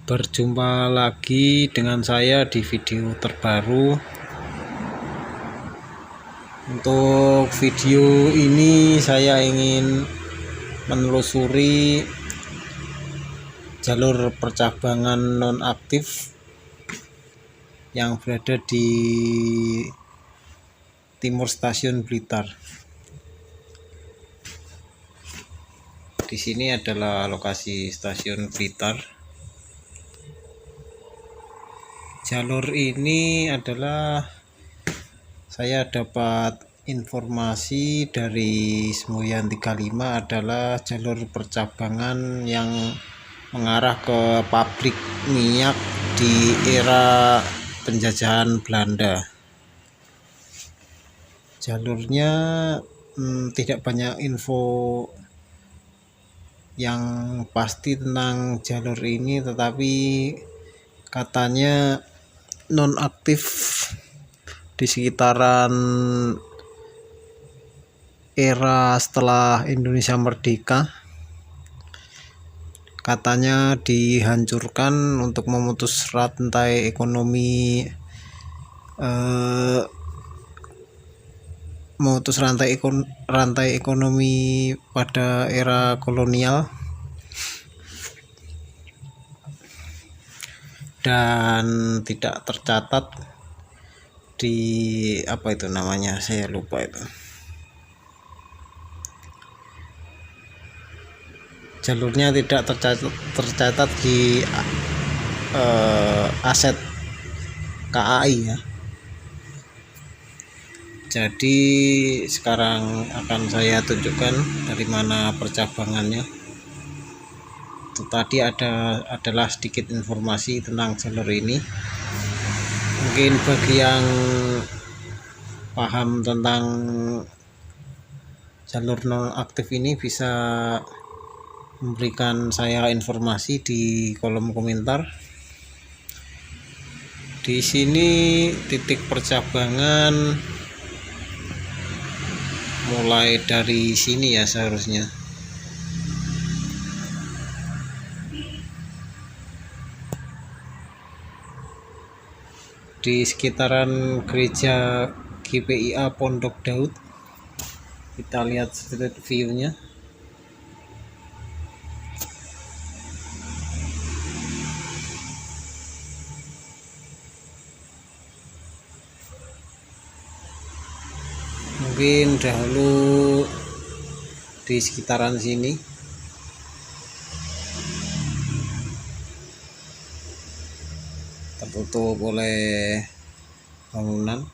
Berjumpa lagi dengan saya di video terbaru. Untuk video ini saya ingin menelusuri jalur percabangan nonaktif yang berada di timur stasiun Blitar. Di sini adalah lokasi stasiun Blitar. Jalur ini adalah saya dapat informasi dari Semoyan 35 adalah jalur percabangan yang mengarah ke pabrik minyak di era penjajahan Belanda. Jalurnya tidak banyak info yang pasti tentang jalur ini, tetapi katanya nonaktif di sekitaran era setelah Indonesia merdeka. Katanya dihancurkan untuk memutus rantai ekonomi rantai ekonomi pada era kolonial, dan tidak tercatat di apa itu namanya, saya lupa itu. Jalurnya tidak tercatat di aset KAI ya. Jadi sekarang akan saya tunjukkan dari mana percabangannya. Itu tadi adalah sedikit informasi tentang jalur ini. Mungkin bagi yang paham tentang jalur nonaktif ini bisa memberikan saya informasi di kolom komentar. Di sini titik percabangan mulai dari sini ya seharusnya. Di sekitaran gereja GPIA Pondok Daud. Kita lihat street view-nya. Mungkin dahulu di sekitaran sini tertutup oleh bangunan,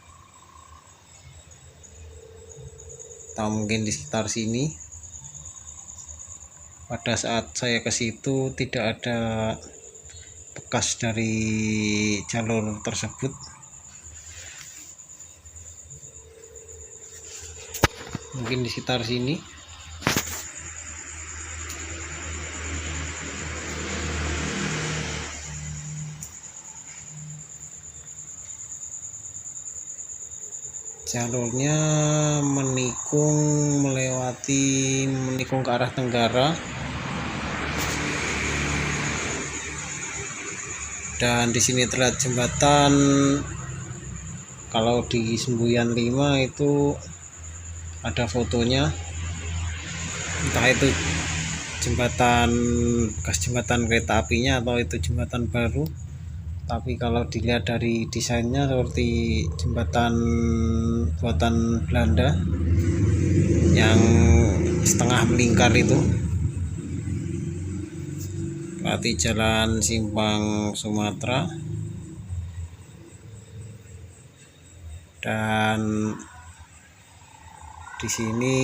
atau mungkin di sekitar sini. Pada saat saya ke situ tidak ada bekas dari jalur tersebut. Mungkin di sekitar sini. Jalurnya menikung ke arah tenggara, dan di sini terlihat jembatan. Kalau di Semboyan 5 itu ada fotonya, entah itu bekas jembatan kereta apinya atau itu jembatan baru. Tapi kalau dilihat dari desainnya seperti jembatan buatan Belanda yang setengah melingkar itu. Berarti jalan Simpang Sumatera, dan di sini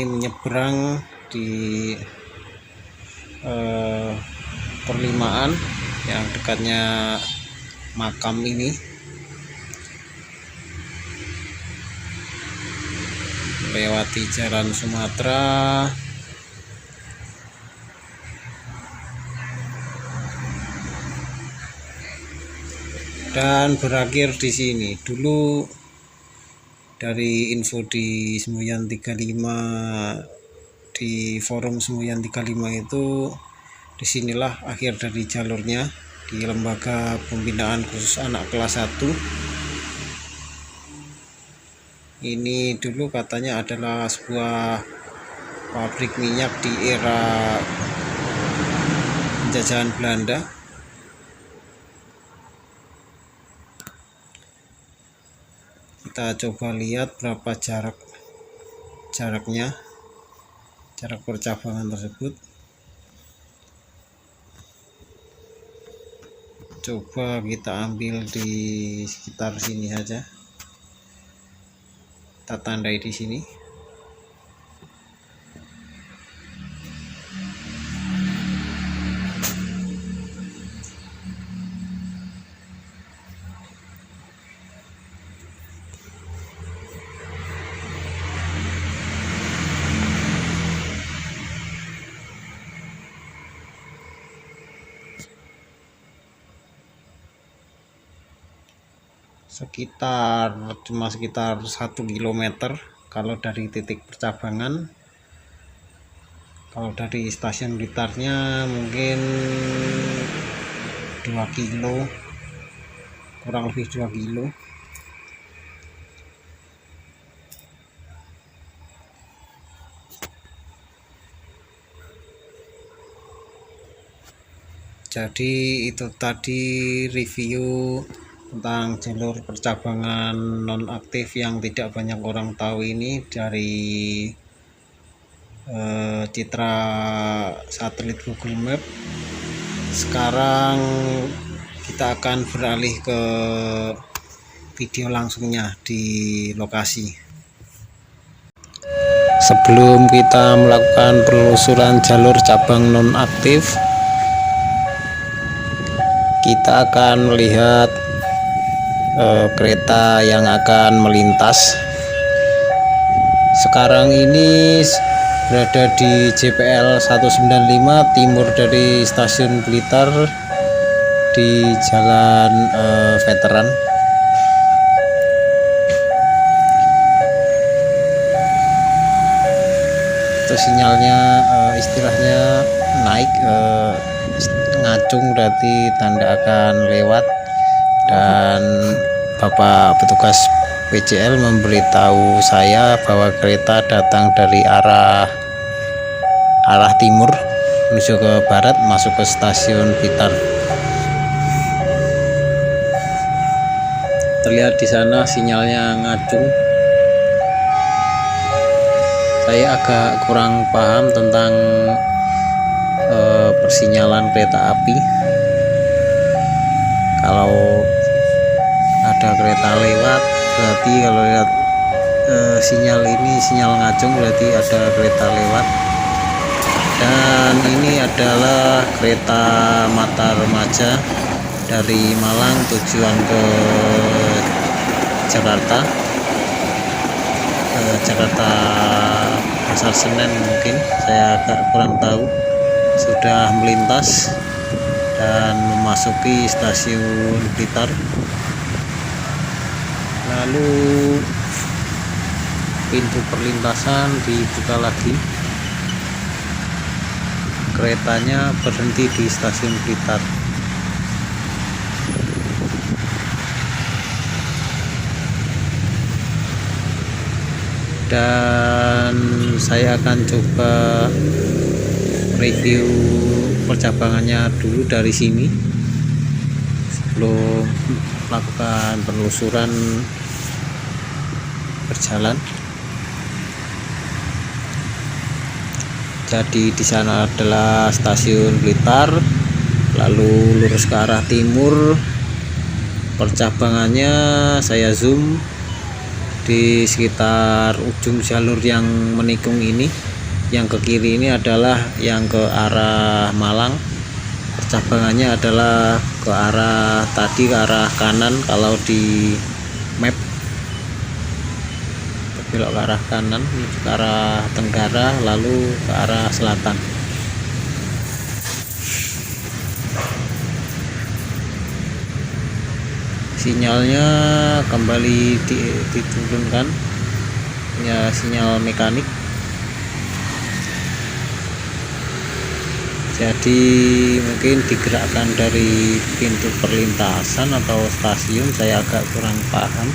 menyeberang di perlimaan yang dekatnya makam ini, melewati jalan Sumatera, dan berakhir di sini. Dulu dari info di Semoyan 35, di forum Semoyan 35 itu, disinilah akhir dari jalurnya. di Lembaga Pembinaan Khusus Anak kelas 1. Ini dulu katanya adalah sebuah pabrik minyak di era penjajahan Belanda. Kita coba lihat berapa jaraknya, jarak percabangan tersebut. Coba kita ambil di sekitar sini saja, kita tandai di sini. Cuma sekitar 1 km kalau dari titik percabangan. Kalau dari stasiun Blitarnya mungkin 2 kilo, kurang lebih 2 kilo. Jadi itu tadi review tentang jalur percabangan nonaktif yang tidak banyak orang tahu ini dari citra satelit Google Map. Sekarang kita akan beralih ke video langsungnya di lokasi. Sebelum kita melakukan penelusuran jalur cabang nonaktif, kita akan melihat kereta yang akan melintas. Sekarang ini berada di JPL 195 timur dari stasiun Blitar di Jalan Veteran. Itu sinyalnya istilahnya naik, ngacung berarti tanda akan lewat, dan Bapak petugas PJL memberitahu saya bahwa kereta datang dari arah timur menuju ke barat, masuk ke stasiun Blitar. Terlihat di sana sinyalnya ngacung. Saya agak kurang paham tentang persinyalan kereta api. Kalau ada kereta lewat, berarti kalau lihat sinyal ini, sinyal ngacung, berarti ada kereta lewat. Dan ini adalah kereta Mata Remaja dari Malang tujuan ke Jakarta, Pasar Senen mungkin, saya agak kurang tahu. Sudah melintas dan memasuki stasiun Blitar. Lalu pintu perlintasan dibuka lagi. Keretanya berhenti di stasiun Blitar. Dan saya akan coba review percabangannya dulu dari sini sebelum melakukan penelusuran berjalan. Jadi di sana adalah stasiun Blitar, lalu lurus ke arah timur. Percabangannya saya zoom di sekitar ujung jalur yang menikung ini. Yang ke kiri ini adalah yang ke arah Malang. Percabangannya adalah ke arah tadi, ke arah kanan kalau di map, belok ke arah kanan menuju ke arah tenggara, lalu ke arah selatan. Sinyalnya kembali diturunkan, ya sinyal mekanik. Jadi mungkin digerakkan dari pintu perlintasan atau stasiun, saya agak kurang paham.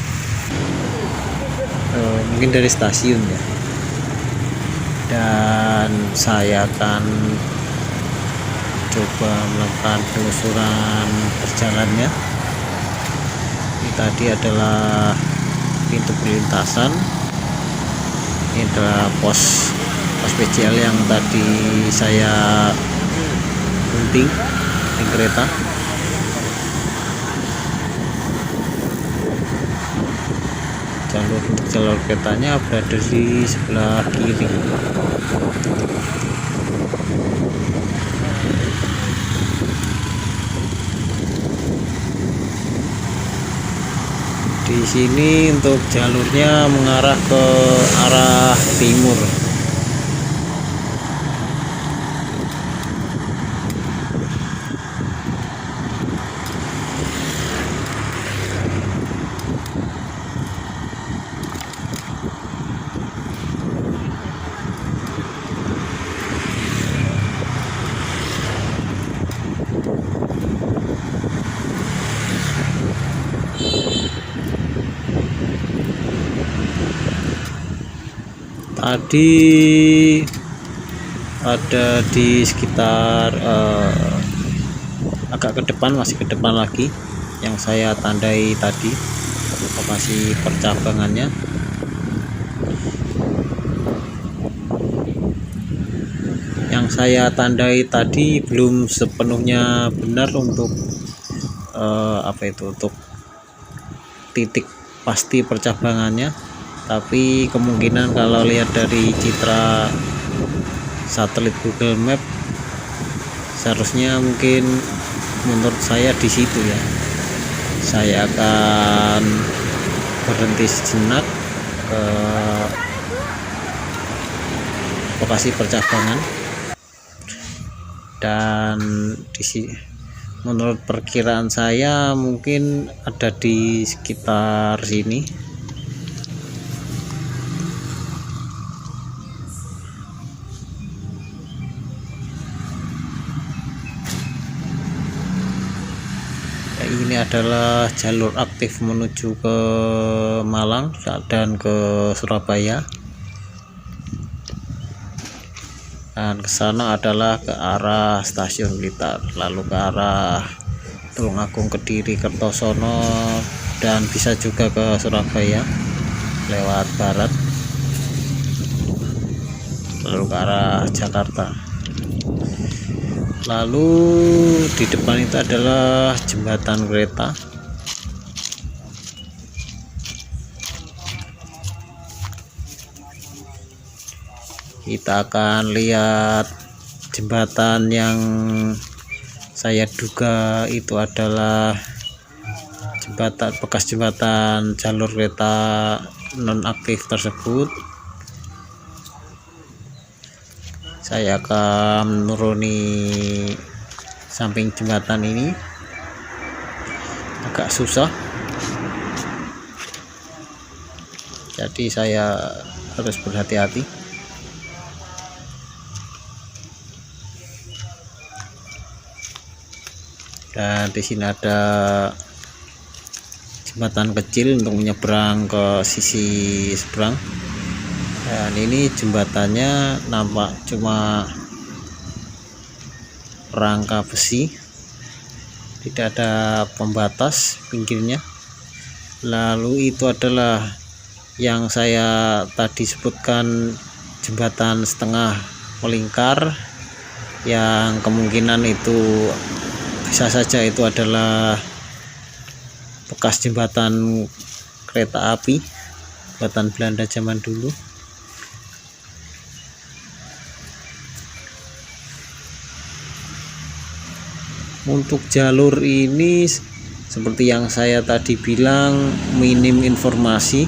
Mungkin dari stasiun ya. Dan saya akan coba melakukan penelusuran perjalannya. Ini tadi adalah pintu perlintasan, ini adalah pos PCL yang tadi saya gunting di kereta. Untuk jalur keretanya berada di sebelah kiri. Di sini untuk jalurnya mengarah ke arah timur. Tadi ada di sekitar agak ke depan, masih ke depan lagi yang saya tandai tadi lokasi percabangannya. Yang saya tandai tadi belum sepenuhnya benar untuk untuk titik pasti percabangannya, tapi kemungkinan kalau lihat dari citra satelit Google Map seharusnya mungkin menurut saya di situ ya. Saya akan berhenti sejenak ke lokasi percabangan, dan di sini menurut perkiraan saya mungkin ada di sekitar sini. Ini adalah jalur aktif menuju ke Malang dan ke Surabaya, dan ke sana adalah ke arah stasiun Blitar, lalu ke arah Tulungagung, Kediri, Kertosono, dan bisa juga ke Surabaya lewat barat, lalu ke arah Jakarta. Lalu di depan itu adalah jembatan kereta. Kita akan lihat jembatan yang saya duga itu adalah bekas jembatan jalur kereta nonaktif tersebut. Saya akan menuruni samping jembatan ini, agak susah, jadi saya harus berhati-hati. Dan di sini ada jembatan kecil untuk menyeberang ke sisi seberang. Dan ini jembatannya nampak cuma rangka besi, tidak ada pembatas pinggirnya. Lalu itu adalah yang saya tadi sebutkan, jembatan setengah melingkar, yang kemungkinan itu bisa saja itu adalah bekas jembatan kereta api buatan Belanda zaman dulu. Untuk jalur ini seperti yang saya tadi bilang, minim informasi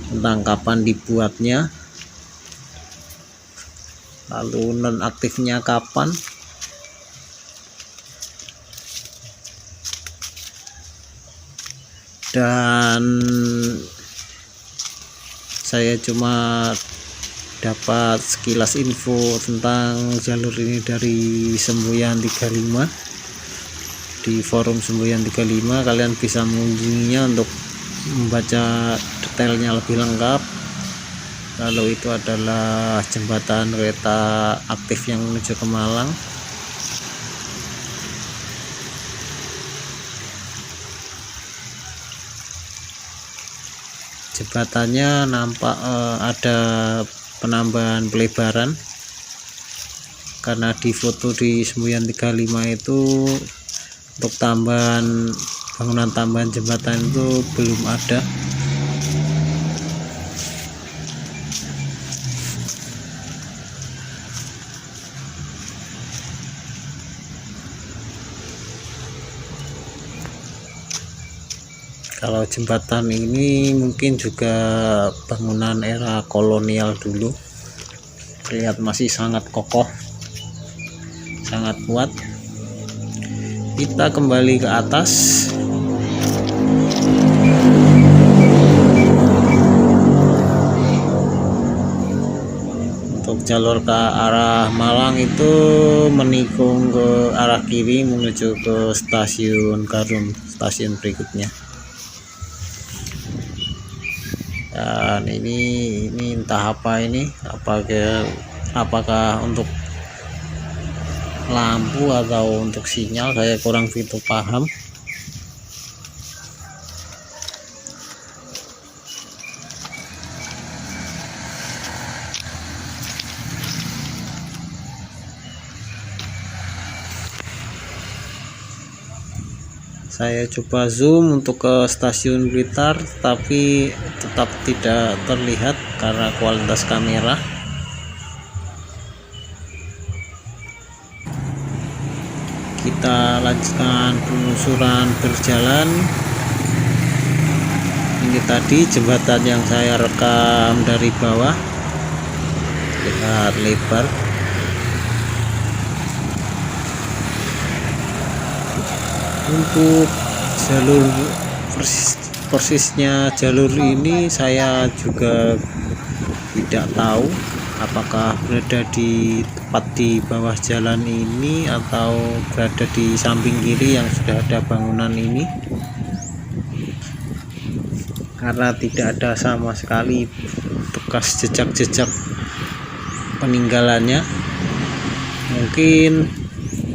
tentang kapan dibuatnya, lalu nonaktifnya kapan. Dan saya cuma dapat sekilas info tentang jalur ini dari Semboyan 35. Di forum Semboyan 35 kalian bisa mengunjunginya untuk membaca detailnya lebih lengkap. Lalu itu adalah jembatan kereta aktif yang menuju ke Malang. Jembatannya nampak ada penambahan pelebaran, karena di foto di Semboyan 35 itu untuk bangunan tambahan jembatan itu belum ada. Kalau jembatan ini mungkin juga bangunan era kolonial dulu, terlihat masih sangat kokoh, sangat kuat. Kita kembali ke atas. Untuk jalur ke arah Malang itu menikung ke arah kiri menuju ke stasiun Garum, stasiun berikutnya. Dan ini entah apa ini, apakah untuk lampu atau untuk sinyal, saya kurang begitu paham. Saya coba zoom untuk ke stasiun Blitar, tapi tetap tidak terlihat karena kualitas kamera. Kita lanjutkan penelusuran berjalan. Ini tadi jembatan yang saya rekam dari bawah, lihat lebar. Untuk jalur persisnya jalur ini saya juga tidak tahu apakah berada di tepat di bawah jalan ini atau berada di samping kiri yang sudah ada bangunan ini, karena tidak ada sama sekali bekas jejak-jejak peninggalannya. Mungkin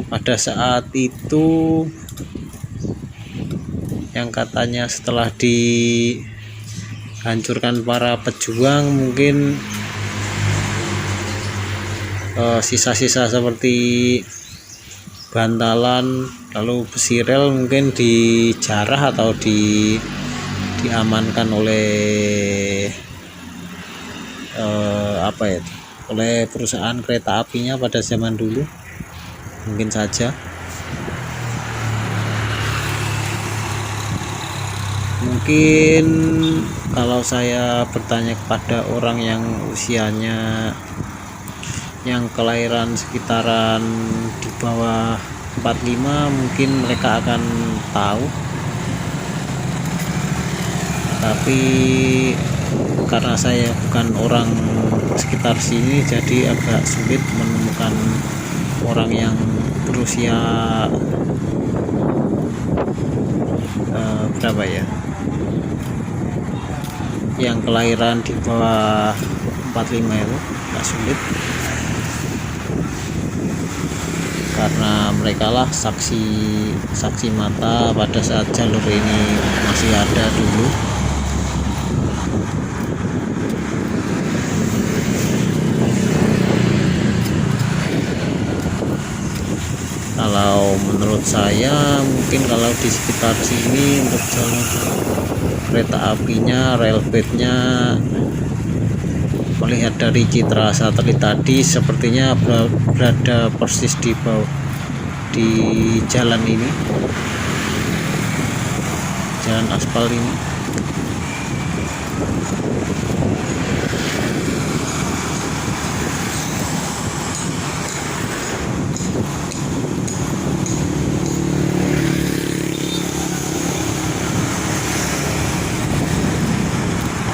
pada saat itu yang katanya setelah dihancurkan para pejuang, mungkin sisa-sisa seperti bantalan lalu besi rel mungkin dijarah atau diamankan oleh oleh perusahaan kereta apinya pada zaman dulu, mungkin saja. Mungkin kalau saya bertanya kepada orang yang usianya yang kelahiran sekitaran di bawah 45, mungkin mereka akan tahu. Tapi karena saya bukan orang sekitar sini, jadi agak sulit menemukan orang yang berusia berapa ya, yang kelahiran di bawah 45 itu agak sulit, karena mereka lah saksi mata pada saat jalur ini masih ada dulu. Kalau menurut saya mungkin kalau di sekitar sini untuk jalur kereta apinya, railbednya, melihat dari citra satelit tadi sepertinya berada persis di bawah di jalan ini, jalan aspal ini.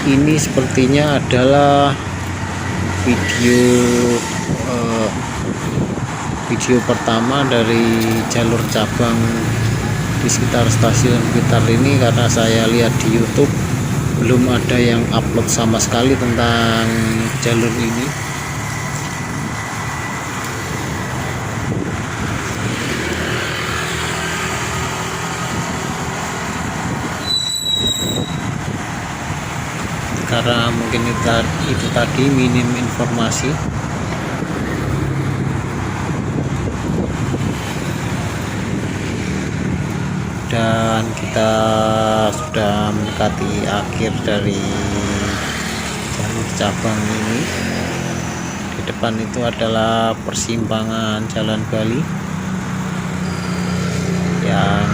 Ini sepertinya adalah video video pertama dari jalur cabang di sekitar stasiun Blitar ini, karena saya lihat di YouTube belum ada yang upload sama sekali tentang jalur ini. Karena mungkin itu tadi minim informasi. Dan kita sudah mendekati akhir dari jalur cabang ini. Di depan itu adalah persimpangan Jalan Bali, yang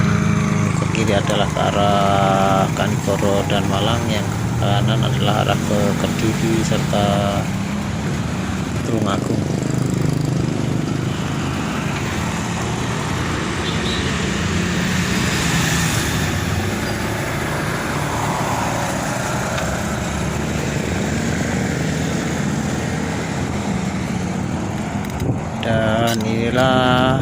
ke kiri adalah ke arah Kanigoro dan Malang, yang ke kanan adalah arah ke Kediri serta Tulungagung. Dan inilah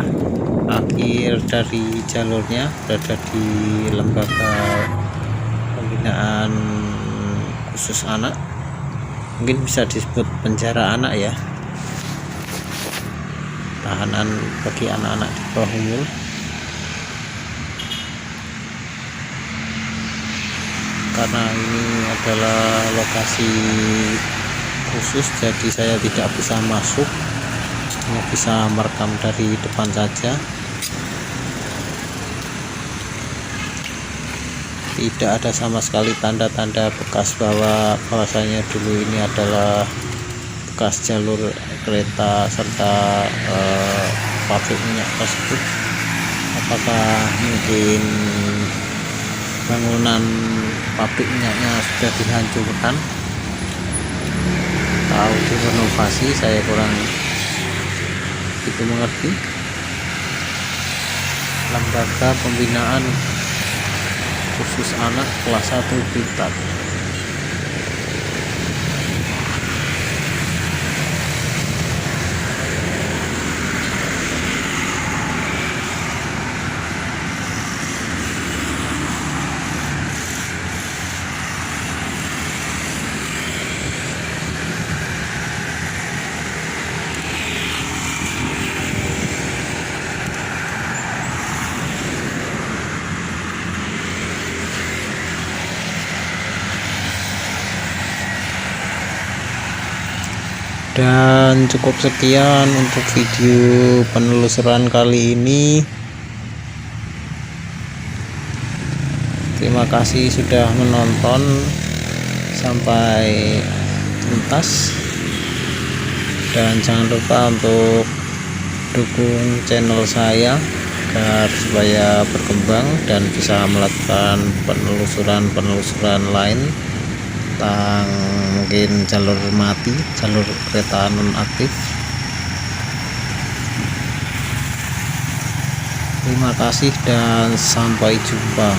akhir dari jalurnya, berada di lembaga pembinaan khusus anak, mungkin bisa disebut penjara anak ya, tahanan bagi anak-anak di bawah umur. Karena ini adalah lokasi khusus, jadi saya tidak bisa masuk, hanya bisa merekam dari depan saja. Tidak ada sama sekali tanda-tanda bekas bahwasanya dulu ini adalah bekas jalur kereta serta pabrik minyak tersebut. Apakah mungkin bangunan pabrik minyaknya sudah dihancurkan atau direnovasi, saya kurang itu mengerti. Lembaga pembinaan khusus anak kelas 1 Blitar. Dan cukup sekian untuk video penelusuran kali ini. Terima kasih sudah menonton sampai tuntas, dan jangan lupa untuk dukung channel saya agar supaya berkembang dan bisa melakukan penelusuran lain tentang mungkin jalur mati, jalur kereta nonaktif. Terima kasih dan sampai jumpa.